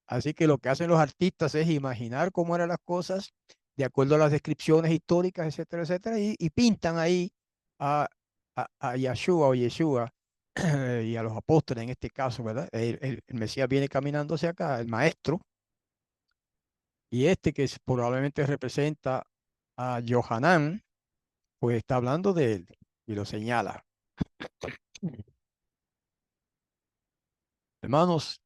Así que lo que hacen los artistas es imaginar cómo eran las cosas de acuerdo a las descripciones históricas, etcétera, etcétera, y pintan ahí a, a Yeshua o Yeshua y a los apóstoles en este caso, ¿verdad? El Mesías viene caminando hacia acá, el maestro, y este que probablemente representa a Johanán, pues está hablando de él y lo señala. Hermanos,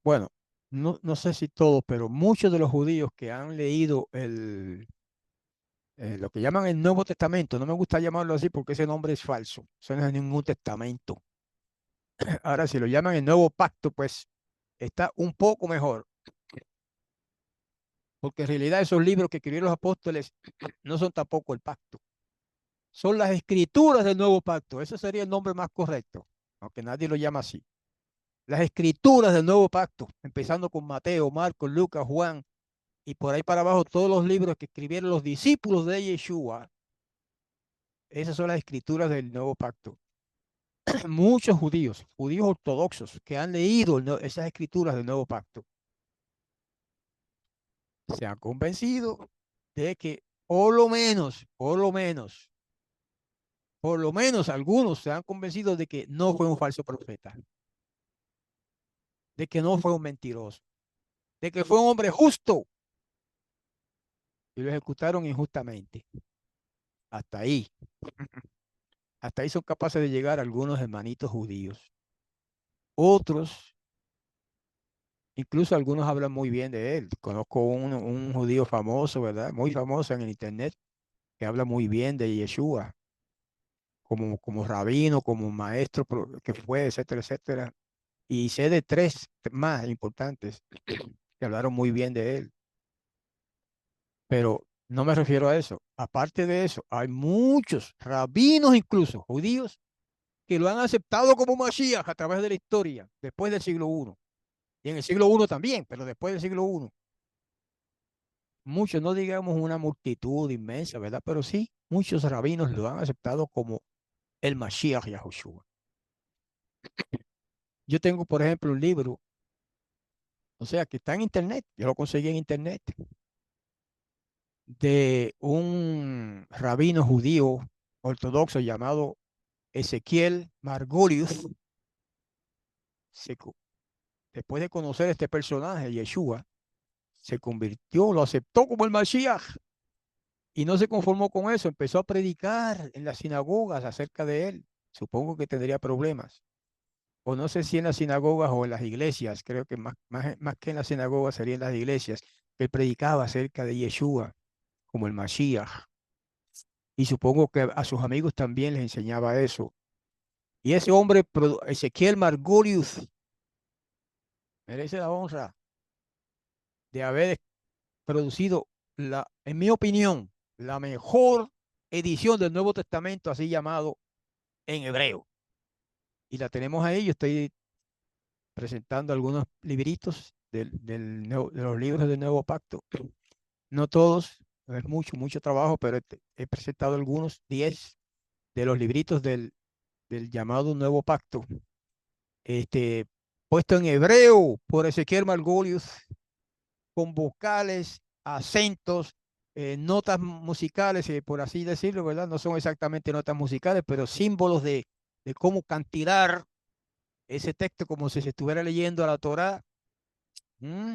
bueno, no sé si todos, pero muchos de los judíos que han leído lo que llaman el Nuevo Testamento, no me gusta llamarlo así porque ese nombre es falso, eso no es ningún testamento. Ahora, si lo llaman el Nuevo Pacto, pues está un poco mejor, porque en realidad esos libros que escribieron los apóstoles no son tampoco el pacto. Son las escrituras del nuevo pacto. Ese sería el nombre más correcto, aunque nadie lo llama así. Las escrituras del nuevo pacto, empezando con Mateo, Marcos, Lucas, Juan, y por ahí para abajo todos los libros que escribieron los discípulos de Yeshua. Esas son las escrituras del nuevo pacto. Muchos judíos ortodoxos, que han leído esas escrituras del nuevo pacto, se han convencido de que por lo menos algunos se han convencido de que no fue un falso profeta, de que no fue un mentiroso, de que fue un hombre justo y lo ejecutaron injustamente. Hasta ahí, hasta ahí son capaces de llegar algunos hermanitos judíos. Otros, incluso algunos hablan muy bien de él. Conozco un judío famoso, ¿verdad? Muy famoso en el internet, que habla muy bien de Yeshua, como rabino, como maestro que fue, etcétera, etcétera. Y sé de tres más importantes que hablaron muy bien de él. Pero no me refiero a eso. Aparte de eso, hay muchos rabinos, incluso judíos, que lo han aceptado como Mashiach a través de la historia, después del siglo I. Y en el siglo I también, pero después del siglo I. Muchos, no digamos una multitud inmensa, ¿verdad? Pero sí, muchos rabinos lo han aceptado como el Mashiach Yahushua. Yo tengo, por ejemplo, un libro, o sea, que está en internet, yo lo conseguí en internet, de un rabino judío ortodoxo llamado Ezequiel Margolius. Se Después de conocer este personaje, Yeshua, se convirtió, lo aceptó como el Mashiach y no se conformó con eso, empezó a predicar en las sinagogas acerca de él. Supongo que tendría problemas. O no sé si en las sinagogas o en las iglesias, creo que más que en las sinagogas sería en las iglesias, que él predicaba acerca de Yeshua como el Mashiach. y supongo que a sus amigos también les enseñaba eso. Y ese hombre, Ezequiel Margolius, merece la honra de haber producido, en mi opinión, la mejor edición del Nuevo Testamento, así llamado en hebreo. Y la tenemos ahí. Yo estoy presentando algunos libritos de los libros del Nuevo Pacto. No todos, no es mucho, mucho trabajo, pero he presentado algunos, 10 de los libritos del llamado Nuevo Pacto, este, puesto en hebreo por Ezequiel Margolius, con vocales, acentos, notas musicales, por así decirlo, ¿verdad? No son exactamente notas musicales, pero símbolos de cómo cantilar ese texto como si se estuviera leyendo a la Torá. ¿Mm?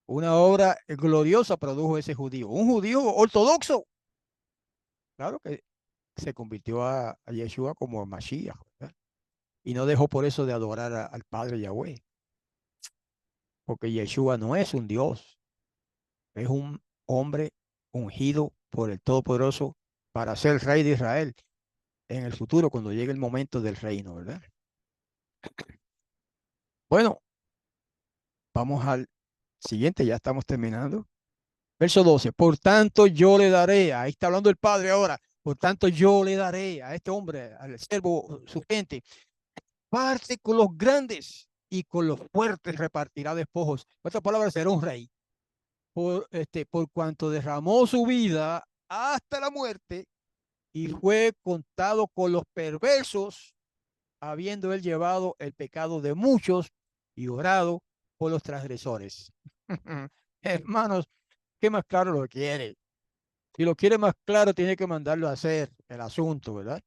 Una obra gloriosa produjo ese judío, un judío ortodoxo, claro que se convirtió a Yeshua como Mashiach, ¿verdad? Y no dejó por eso de adorar al Padre Yahweh, porque Yeshua no es un Dios, es un hombre ungido por el Todopoderoso para ser rey de Israel en el futuro, cuando llegue el momento del reino, ¿verdad? Bueno, vamos al siguiente, ya estamos terminando. Verso 12, por tanto yo le daré, ahí está hablando el Padre ahora, por tanto yo le daré a este hombre, al siervo, su gente, parte con los grandes y con los fuertes repartirá despojos. En otras palabras, será un rey. Por cuanto derramó su vida hasta la muerte y fue contado con los perversos, habiendo él llevado el pecado de muchos y orado por los transgresores. Hermanos, ¿qué más claro lo quiere? Si lo quiere más claro, tiene que mandarlo a hacer el asunto, ¿verdad?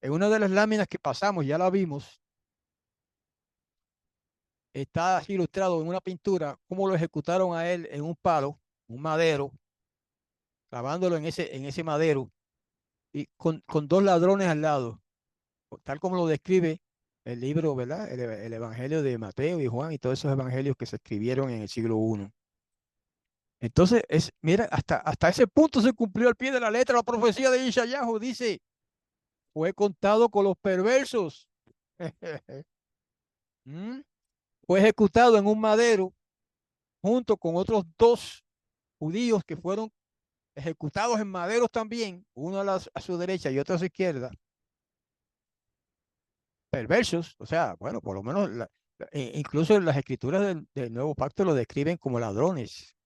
En una de las láminas que pasamos, ya la vimos, está ilustrado en una pintura cómo lo ejecutaron a él en un palo, un madero, clavándolo en ese madero y con dos ladrones al lado, tal como lo describe el libro, ¿verdad? El Evangelio de Mateo y Juan y todos esos evangelios que se escribieron en el siglo I. Entonces, mira, hasta ese punto se cumplió al pie de la letra la profecía de Isaías. Dice, fue contado con los perversos. ¿Mm? Fue ejecutado en un madero junto con otros dos judíos que fueron ejecutados en maderos también, uno a su derecha y otro a su izquierda, perversos, o sea, bueno, por lo menos, incluso las escrituras del Nuevo Pacto lo describen como ladrones.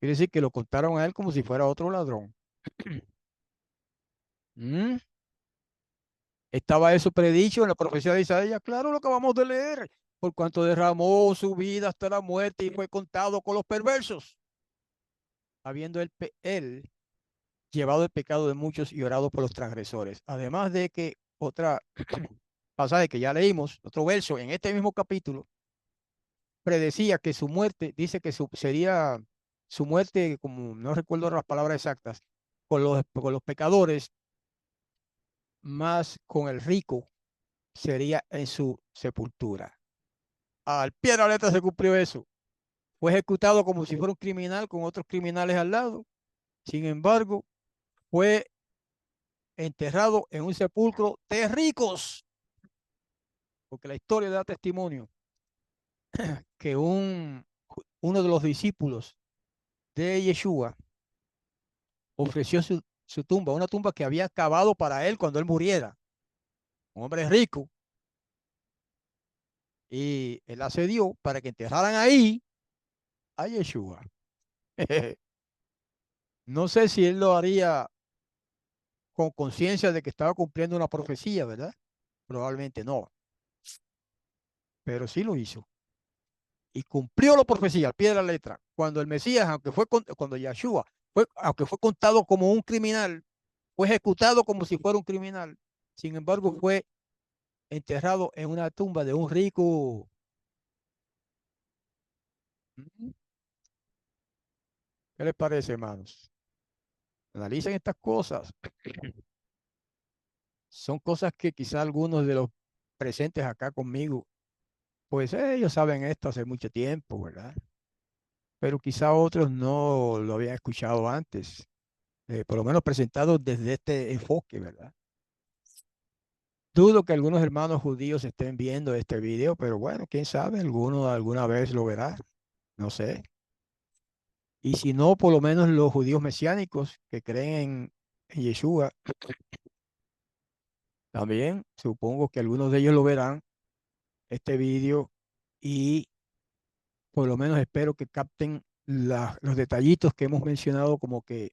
Quiere decir que lo contaron a él como si fuera otro ladrón. ¿Mm? Estaba eso predicho en la profecía de Isaías, claro, lo que acabamos de leer, por cuanto derramó su vida hasta la muerte y fue contado con los perversos, habiendo él llevado el pecado de muchos y orado por los transgresores. Además de que otra pasaje que ya leímos, otro verso en este mismo capítulo, predecía que su muerte, dice que sería su muerte, como no recuerdo las palabras exactas, con los pecadores, más con el rico sería en su sepultura. Al pie de la letra se cumplió eso. Fue ejecutado como si fuera un criminal con otros criminales al lado. Sin embargo, fue enterrado en un sepulcro de ricos, porque la historia da testimonio que uno de los discípulos de Yeshua ofreció su tumba, una tumba que había cavado para él cuando él muriera, un hombre rico, y él accedió para que enterraran ahí a Yeshua. No sé si él lo haría con conciencia de que estaba cumpliendo una profecía, ¿verdad? Probablemente no, pero sí lo hizo. Y cumplió la profecía al pie de la letra. Cuando el Mesías, cuando Yeshua aunque fue contado como un criminal, fue ejecutado como si fuera un criminal. Sin embargo, fue enterrado en una tumba de un rico. ¿Qué les parece, hermanos? Analicen estas cosas. Son cosas que quizá algunos de los presentes acá conmigo, pues ellos saben esto hace mucho tiempo, ¿verdad? Pero quizá otros no lo habían escuchado antes. por lo menos presentado desde este enfoque, ¿verdad? Dudo que algunos hermanos judíos estén viendo este video, pero bueno, quién sabe, alguno alguna vez lo verá, no sé. Y si no, por lo menos los judíos mesiánicos que creen en Yeshua, también supongo que algunos de ellos lo verán, este video, y por lo menos espero que capten los detallitos que hemos mencionado, como que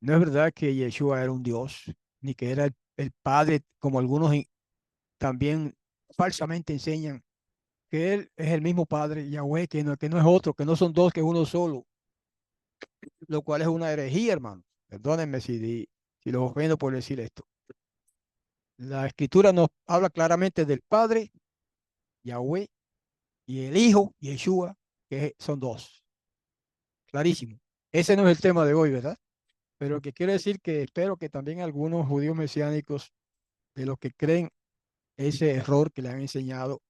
no es verdad que Yeshua era un Dios, ni que era el Padre, como algunos también falsamente enseñan, que Él es el mismo Padre, Yahweh, que no es otro, que no son dos, que es uno solo, lo cual es una herejía, hermano. Perdónenme si los ofendo por decir esto. La Escritura nos habla claramente del Padre, Yahweh, y el Hijo, Yeshua, que son dos. Clarísimo. Ese no es el tema de hoy, ¿verdad? Pero que quiere decir que espero que también algunos judíos mesiánicos, de los que creen ese error que le han enseñado,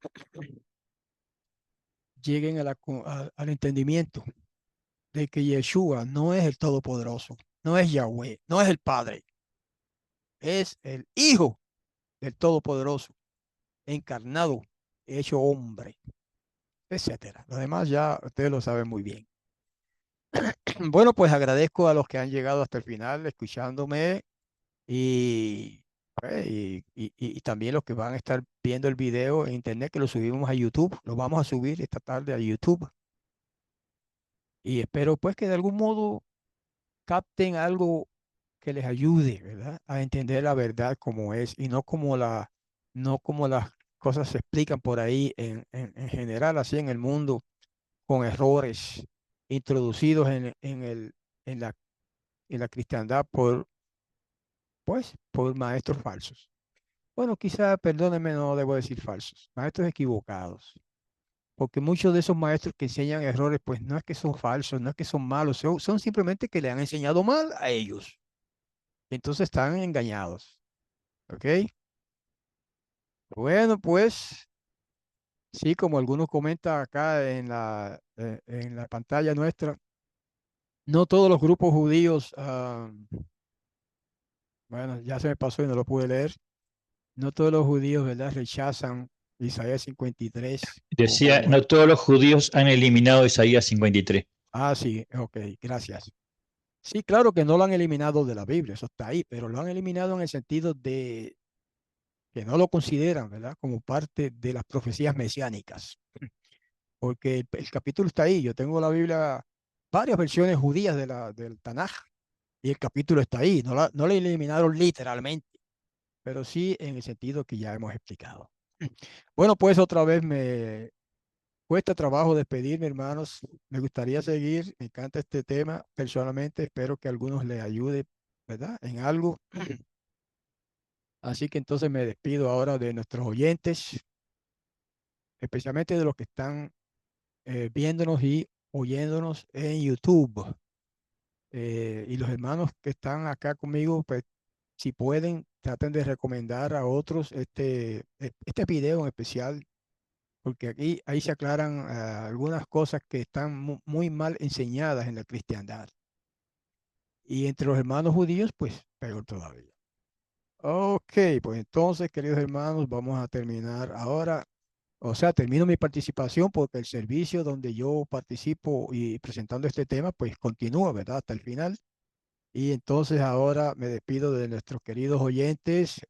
lleguen al entendimiento de que Yeshua no es el Todopoderoso, no es Yahweh, no es el Padre, es el Hijo del Todopoderoso, encarnado, hecho hombre, etcétera. Lo demás ya ustedes lo saben muy bien. Bueno, pues agradezco a los que han llegado hasta el final escuchándome y, y también los que van a estar viendo el video en internet, que lo subimos a YouTube. Lo vamos a subir esta tarde a YouTube y espero pues que de algún modo capten algo que les ayude, ¿verdad? A entender la verdad como es y no como las cosas se explican por ahí en general, así en el mundo, con errores introducidos en la, en la cristiandad pues, por maestros falsos. Bueno, quizá, perdónenme, no debo decir falsos, maestros equivocados. Porque muchos de esos maestros que enseñan errores, pues no es que son falsos, no es que son malos, son simplemente que le han enseñado mal a ellos. Entonces están engañados. ¿Ok? Bueno, pues sí, como algunos comentan acá en la pantalla nuestra, no todos los grupos judíos, bueno, ya se me pasó y no lo pude leer, no todos los judíos, ¿verdad? Rechazan Isaías 53 Decía, como... no todos los judíos han eliminado Isaías 53. Ah, sí, ok, gracias. Sí, claro que no lo han eliminado de la Biblia, eso está ahí, pero lo han eliminado en el sentido de que no lo consideran, ¿verdad? Como parte de las profecías mesiánicas. Porque el capítulo está ahí. Yo tengo la Biblia, varias versiones judías del Tanaj, y el capítulo está ahí. No la eliminaron literalmente, pero sí en el sentido que ya hemos explicado. Bueno, pues otra vez me cuesta trabajo despedirme, hermanos. Me gustaría seguir, me encanta este tema. Personalmente, espero que a algunos les ayude, ¿verdad? En algo. Así que entonces me despido ahora de nuestros oyentes, especialmente de los que están viéndonos y oyéndonos en YouTube. Y los hermanos que están acá conmigo, pues si pueden, traten de recomendar a otros este video en especial, porque aquí ahí se aclaran algunas cosas que están muy mal enseñadas en la cristiandad. Y entre los hermanos judíos, pues peor todavía. Ok, pues entonces, queridos hermanos, vamos a terminar ahora. O sea, termino mi participación porque el servicio donde yo participo y presentando este tema, pues continúa, ¿verdad? Hasta el final. Y entonces ahora me despido de nuestros queridos oyentes,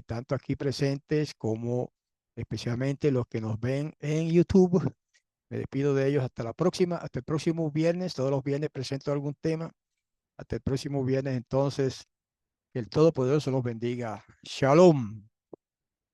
tanto aquí presentes como especialmente los que nos ven en YouTube. Me despido de ellos hasta la próxima, hasta el próximo viernes. Todos los viernes presento algún tema. Hasta el próximo viernes, entonces, que el Todopoderoso los bendiga. Shalom.